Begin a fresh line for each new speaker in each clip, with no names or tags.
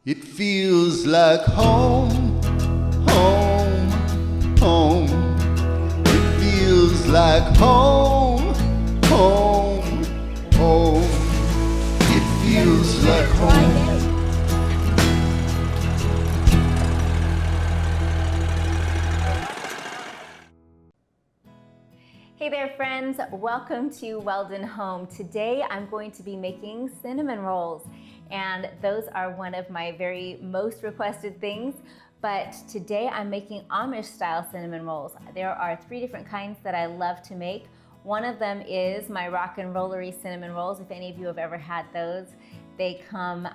It feels like home, home, home. It feels like home, home, home. It feels like home.
Hey there friends, welcome to Weldon Home. Today I'm going to be making cinnamon rolls, and those are one of my very most requested things. But today I'm making Amish style cinnamon rolls. There are 3 different kinds that I love to make. One of them is my rock and rollery cinnamon rolls. If any of you have ever had those, they come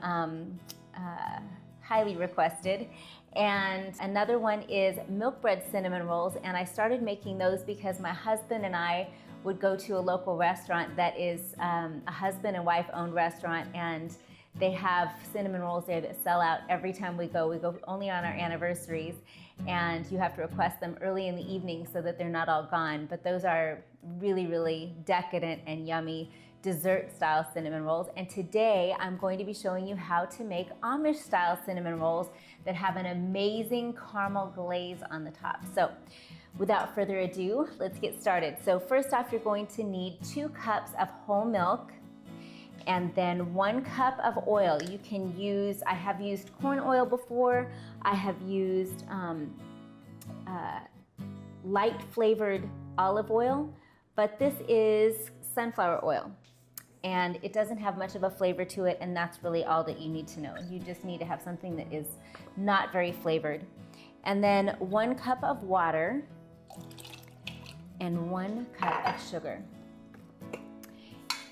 highly requested. And another one is milk bread cinnamon rolls, and I started making those because my husband and I would go to a local restaurant that is a husband and wife owned restaurant, and they have cinnamon rolls there that sell out every time we go. We go only on our anniversaries, and you have to request them early in the evening so that they're not all gone. But those are really, really decadent and yummy dessert style cinnamon rolls. And today I'm going to be showing you how to make Amish style cinnamon rolls that have an amazing caramel glaze on the top. So without further ado, let's get started. So first off, you're going to need 2 cups of whole milk and then 1 cup of oil. You can use, I have used corn oil before. I have used light flavored olive oil, but this is sunflower oil. And it doesn't have much of a flavor to it, and that's really all that you need to know. You just need to have something that is not very flavored. And then 1 cup of water and 1 cup of sugar.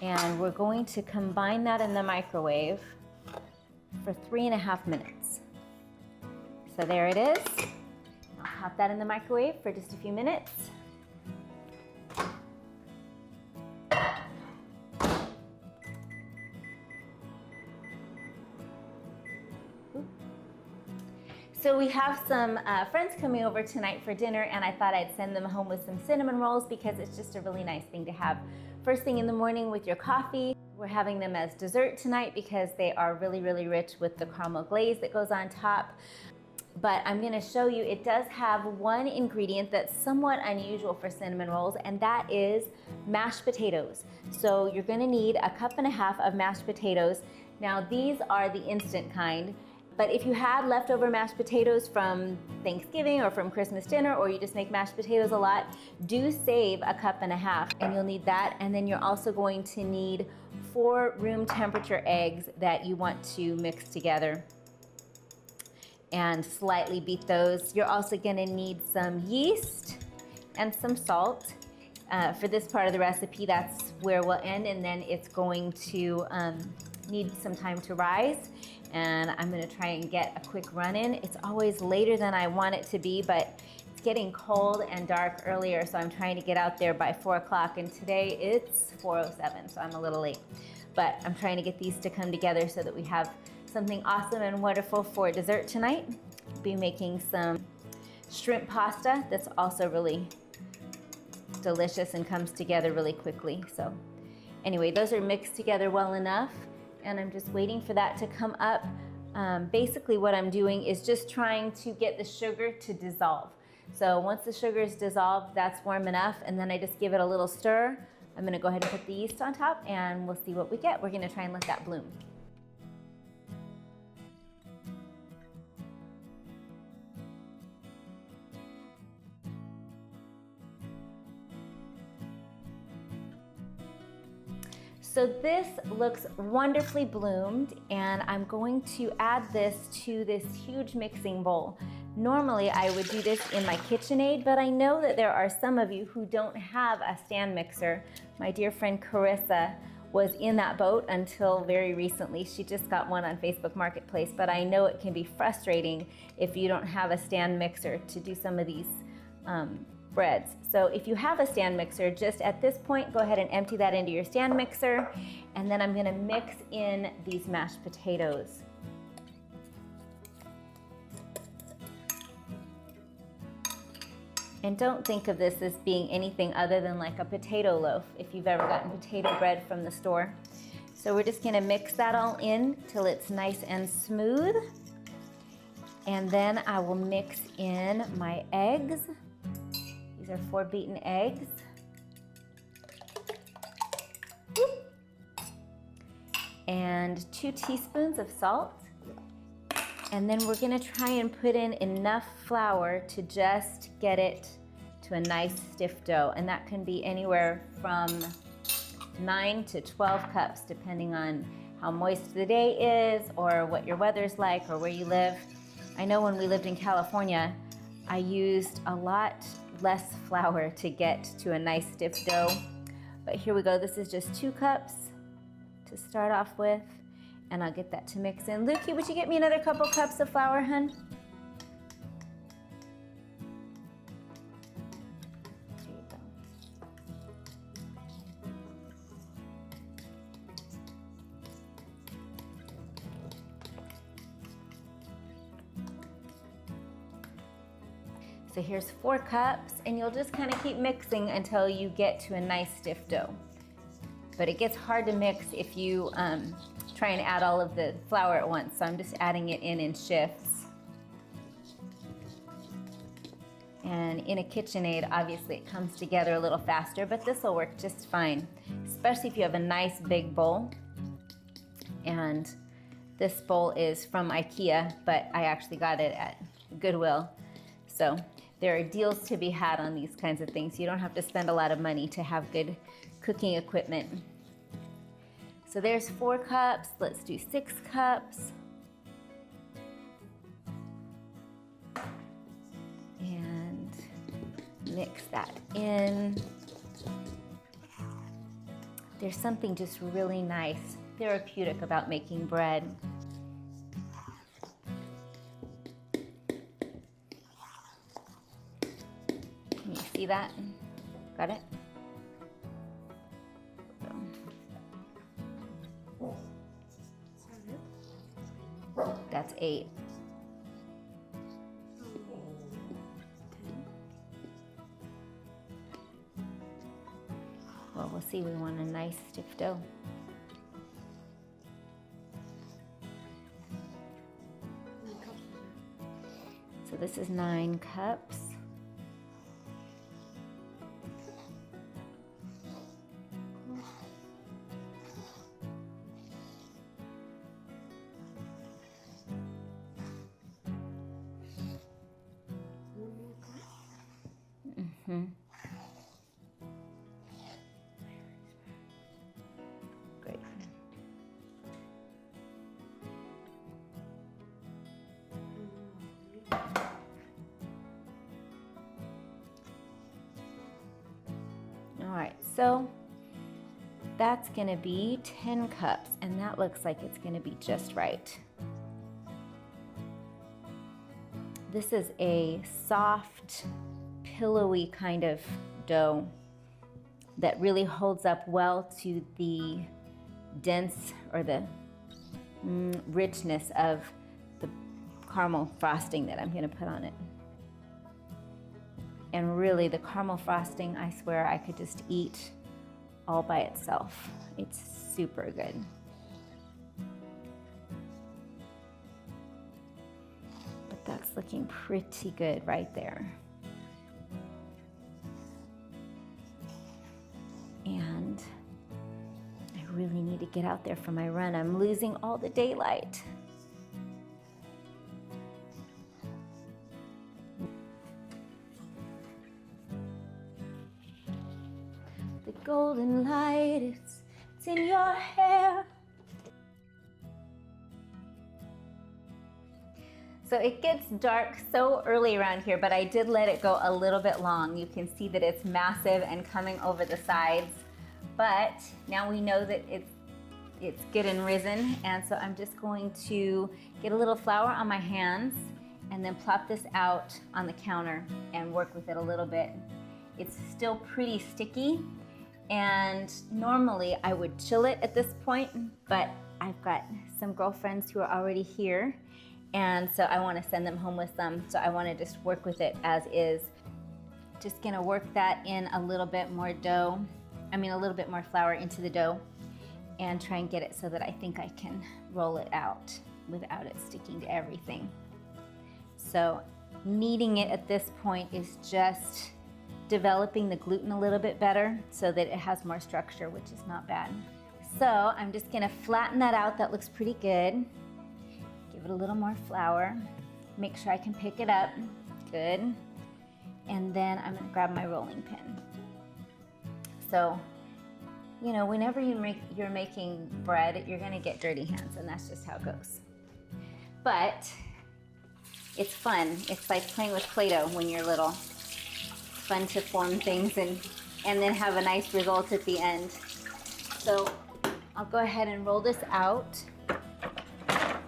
And we're going to combine that in the microwave for 3.5 minutes. So there it is. I'll pop that in the microwave for just a few minutes. So we have some friends coming over tonight for dinner, and I thought I'd send them home with some cinnamon rolls because it's just a really nice thing to have first thing in the morning with your coffee. We're having them as dessert tonight because they are really, really rich with the caramel glaze that goes on top. But I'm gonna show you, it does have one ingredient that's somewhat unusual for cinnamon rolls, and that is mashed potatoes. So you're gonna need 1.5 cups of mashed potatoes. Now these are the instant kind. But if you had leftover mashed potatoes from Thanksgiving or from Christmas dinner, or you just make mashed potatoes a lot, do save 1.5 cups, and you'll need that. And then you're also going to need 4 room temperature eggs that you want to mix together and slightly beat those. You're also gonna need some yeast and some salt. For this part of the recipe, that's where we'll end, and then it's going to need some time to rise. And I'm gonna try and get a quick run in. It's always later than I want it to be, but it's getting cold and dark earlier, so I'm trying to get out there by 4 o'clock, and today it's 4:07, so I'm a little late. But I'm trying to get these to come together so that we have something awesome and wonderful for dessert tonight. I'll be making some shrimp pasta that's also really delicious and comes together really quickly. So anyway, those are mixed together well enough, and I'm just waiting for that to come up. Basically what I'm doing is just trying to get the sugar to dissolve. So once the sugar is dissolved, that's warm enough, and then I just give it a little stir. I'm gonna go ahead and put the yeast on top, and we'll see what we get. We're gonna try and let that bloom. So this looks wonderfully bloomed, and I'm going to add this to this huge mixing bowl. Normally I would do this in my KitchenAid, but I know that there are some of you who don't have a stand mixer. My dear friend Carissa was in that boat until very recently. She just got one on Facebook Marketplace, but I know it can be frustrating if you don't have a stand mixer to do some of these breads. So if you have a stand mixer, just at this point, go ahead and empty that into your stand mixer, and then I'm gonna mix in these mashed potatoes. And don't think of this as being anything other than like a potato loaf, if you've ever gotten potato bread from the store. So we're just gonna mix that all in till it's nice and smooth. And then I will mix in my eggs. These are 4 beaten eggs. And 2 teaspoons of salt. And then we're gonna try and put in enough flour to just get it to a nice stiff dough. And that can be anywhere from 9 to 12 cups, depending on how moist the day is or what your weather's like or where you live. I know when we lived in California, I used a lot less flour to get to a nice stiff dough. But here we go, this is just 2 cups to start off with, and I'll get that to mix in. Lukey, would you get me another couple cups of flour, hun? There you go. So here's 4 cups, and you'll just kind of keep mixing until you get to a nice stiff dough. But it gets hard to mix if you try and add all of the flour at once. So I'm just adding it in shifts. And in a KitchenAid, obviously it comes together a little faster, but this will work just fine, especially if you have a nice big bowl. And this bowl is from IKEA, but I actually got it at Goodwill. So there are deals to be had on these kinds of things. You don't have to spend a lot of money to have good cooking equipment. So there's 4 cups. Let's do 6 cups. And mix that in. There's something just really nice, therapeutic about making bread. Can you see that? Got it? That's 8. Well, we'll see. We want a nice stiff dough. So this is 9 cups. Great. All right, so that's gonna be 10 cups, and that looks like it's gonna be just right. This is a soft, pillowy kind of dough that really holds up well to the dense or the richness of the caramel frosting that I'm gonna put on it. And really the caramel frosting, I swear I could just eat all by itself. It's super good. But that's looking pretty good right there. And I really need to get out there for my run. I'm losing all the daylight. The golden light, it's in your hair. So it gets dark so early around here, but I did let it go a little bit long. You can see that it's massive and coming over the sides, but now we know that it's good and risen, and so I'm just going to get a little flour on my hands and then plop this out on the counter and work with it a little bit. It's still pretty sticky, and normally I would chill it at this point, but I've got some girlfriends who are already here, and so I want to send them home with some, so I want to just work with it as is. Just gonna work that in a little bit more dough, a little bit more flour into the dough, and try and get it so that I think I can roll it out without it sticking to everything. So kneading it at this point is just developing the gluten a little bit better so that it has more structure, which is not bad. So I'm just gonna flatten that out. That looks pretty good. Give it a little more flour. Make sure I can pick it up. Good. And then I'm gonna grab my rolling pin. So, you know, whenever you're making bread, you're gonna get dirty hands, and that's just how it goes. But it's fun. It's like playing with Play-Doh when you're little. It's fun to form things and then have a nice result at the end. So I'll go ahead and roll this out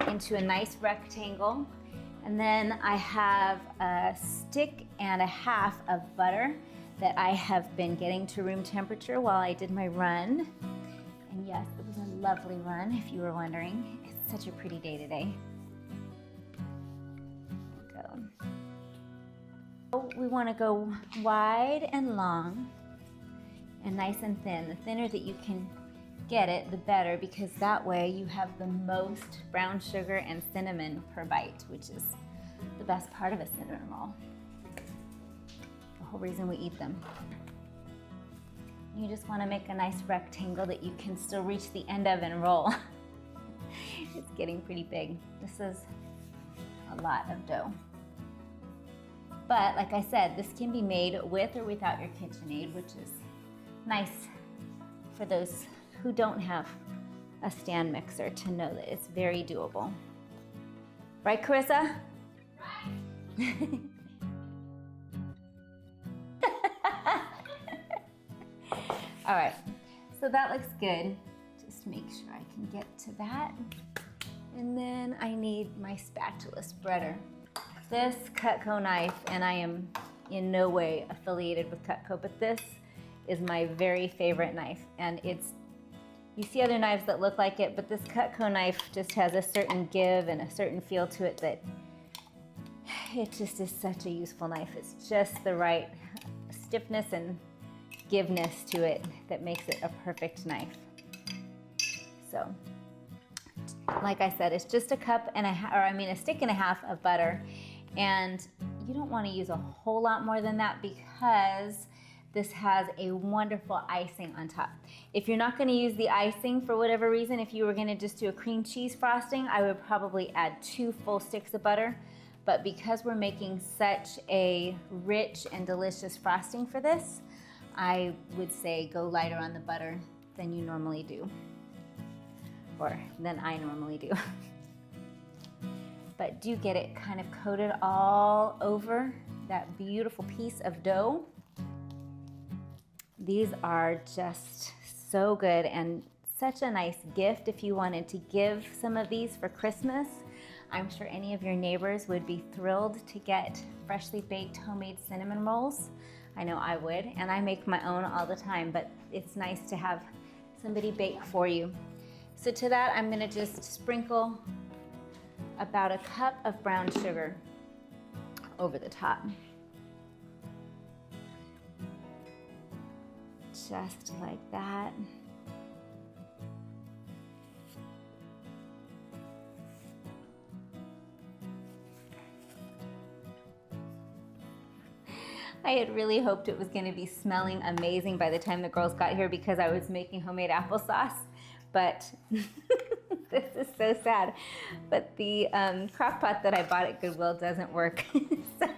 into a nice rectangle. And then I have a stick and a half of butter that I have been getting to room temperature while I did my run. And yes, it was a lovely run, if you were wondering. It's such a pretty day today. So we want to go wide and long and nice and thin. The thinner that you can get it, the better, because that way you have the most brown sugar and cinnamon per bite, which is the best part of a cinnamon roll. The whole reason we eat them. You just want to make a nice rectangle that you can still reach the end of and roll. It's getting pretty big. This is a lot of dough. But like I said, this can be made with or without your KitchenAid, which is nice for those who don't have a stand mixer to know that it's very doable. Right, Carissa? Right. All right, so that looks good. Just make sure I can get to that. And then I need my spatula spreader. This Cutco knife, and I am in no way affiliated with Cutco, but this is my very favorite knife. And it's, you see other knives that look like it, but this Cutco knife just has a certain give and a certain feel to it that it just is such a useful knife. It's just the right stiffness and giveness to it that makes it a perfect knife. So, like I said, it's just a cup and a stick and a half of butter. And you don't want to use a whole lot more than that because this has a wonderful icing on top. If you're not going to use the icing for whatever reason, if you were going to just do a cream cheese frosting, I would probably add 2 full sticks of butter. But because we're making such a rich and delicious frosting for this, I would say go lighter on the butter than you normally do, or than I normally do. But do get it kind of coated all over that beautiful piece of dough. These are just so good and such a nice gift if you wanted to give some of these for Christmas. I'm sure any of your neighbors would be thrilled to get freshly baked homemade cinnamon rolls. I know I would, and I make my own all the time, but it's nice to have somebody bake for you. So to that, I'm gonna just sprinkle about a cup of brown sugar over the top. Just like that. I had really hoped it was going to be smelling amazing by the time the girls got here because I was making homemade applesauce, but this is so sad. But the crock pot that I bought at Goodwill doesn't work. So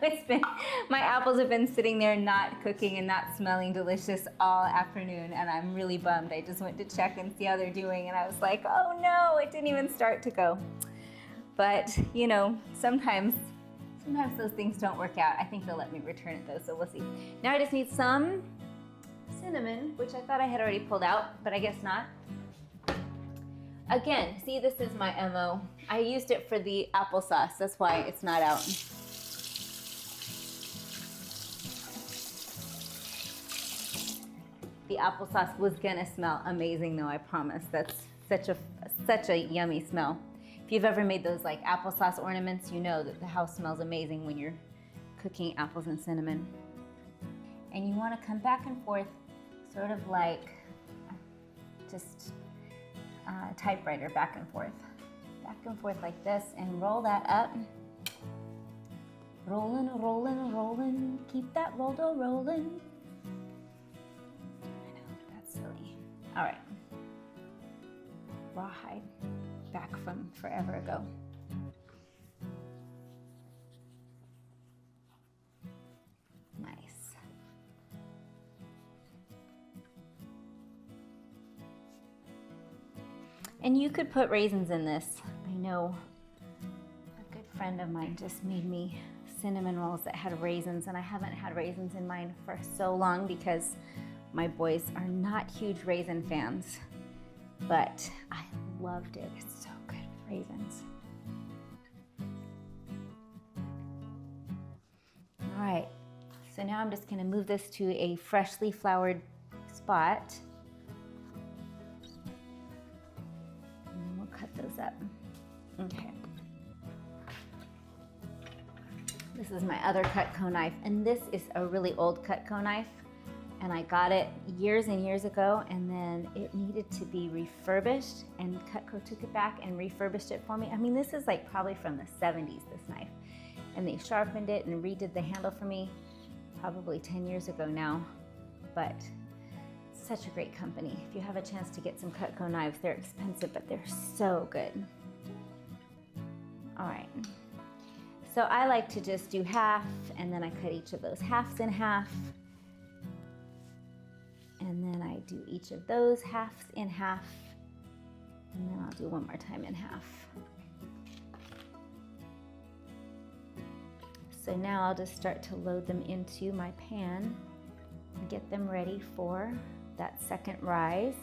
my apples have been sitting there not cooking and not smelling delicious all afternoon, and I'm really bummed. I just went to check and see how they're doing, and I was like, oh no, it didn't even start to go. But, you know, sometimes those things don't work out. I think they'll let me return it though, so we'll see. Now I just need some cinnamon, which I thought I had already pulled out, but I guess not. Again, see, this is my MO. I used it for the applesauce, that's why it's not out. The applesauce was gonna smell amazing though, I promise. That's such a yummy smell. If you've ever made those like applesauce ornaments, you know that the house smells amazing when you're cooking apples and cinnamon. And you want to come back and forth, sort of like just typewriter, back and forth like this, and roll that up Rolling, rolling, rolling. Keep that roll dough rolling. I know, that's silly. All right. Rawhide, back from forever ago. Nice. And you could put raisins in this. I know a good friend of mine just made me cinnamon rolls that had raisins, and I haven't had raisins in mine for so long because my boys are not huge raisin fans, but I loved it. It's so good with raisins. All right, so now I'm just gonna move this to a freshly floured spot. And then we'll cut those up. Okay. This is my other Cutco knife, and this is a really old Cutco knife, and I got it years and years ago, and then it needed to be refurbished, and Cutco took it back and refurbished it for me. I mean, this is like probably from the 70s, this knife, and they sharpened it and redid the handle for me probably 10 years ago now, but such a great company. If you have a chance to get some Cutco knives, they're expensive, but they're so good. All right. So I like to just do half, and then I cut each of those halves in half. And then I do each of those halves in half. And then I'll do one more time in half. So now I'll just start to load them into my pan and get them ready for that second rise.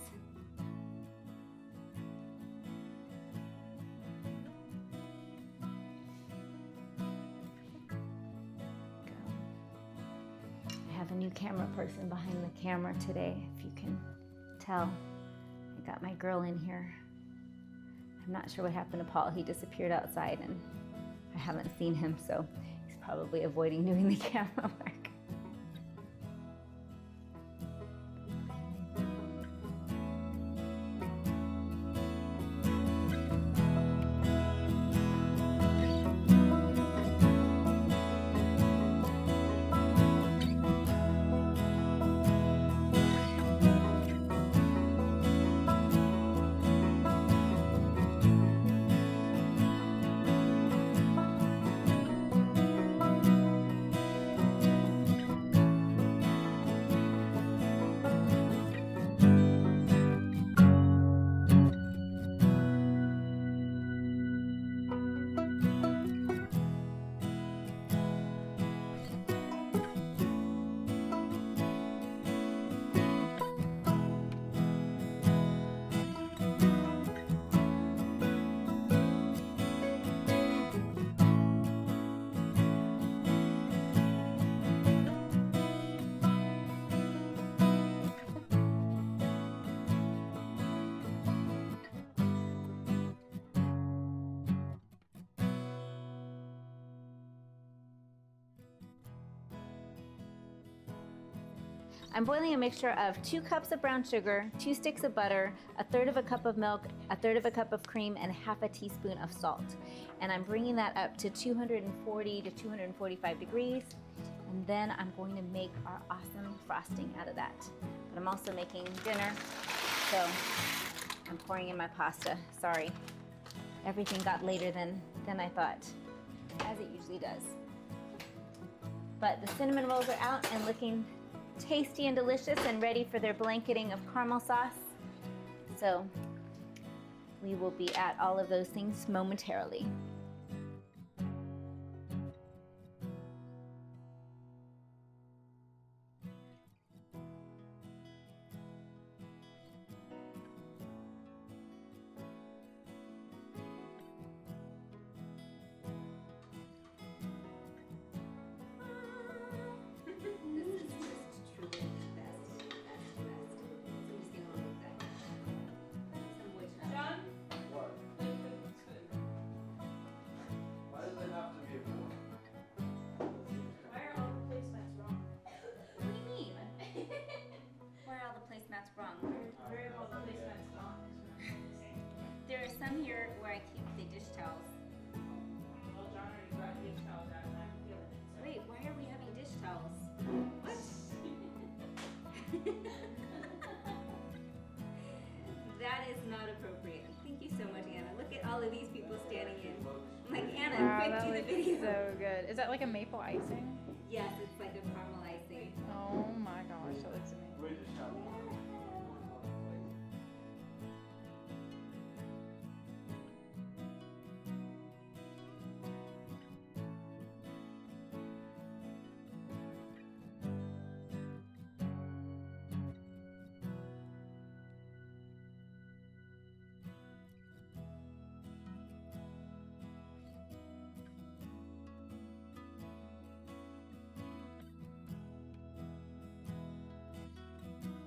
A new camera person behind the camera today, if you can tell. I got my girl in here. I'm not sure what happened to Paul. He disappeared outside and I haven't seen him, so he's probably avoiding doing the camera work. I'm boiling a mixture of 2 cups of brown sugar, 2 sticks of butter, 1/3 cup of milk, 1/3 cup of cream, and 1/2 teaspoon of salt. And I'm bringing that up to 240 to 245 degrees. And then I'm going to make our awesome frosting out of that. But I'm also making dinner, so I'm pouring in my pasta. Sorry, everything got later than I thought, as it usually does. But the cinnamon rolls are out and looking tasty and delicious and ready for their blanketing of caramel sauce. So we will be at all of those things momentarily. all of these people standing in. I'm like, Anna,
Wow,
quick,
that
do the
looks
video.
so good. Is that like a maple icing?
Yes, it's like a caramel icing.
Oh my gosh, that looks amazing.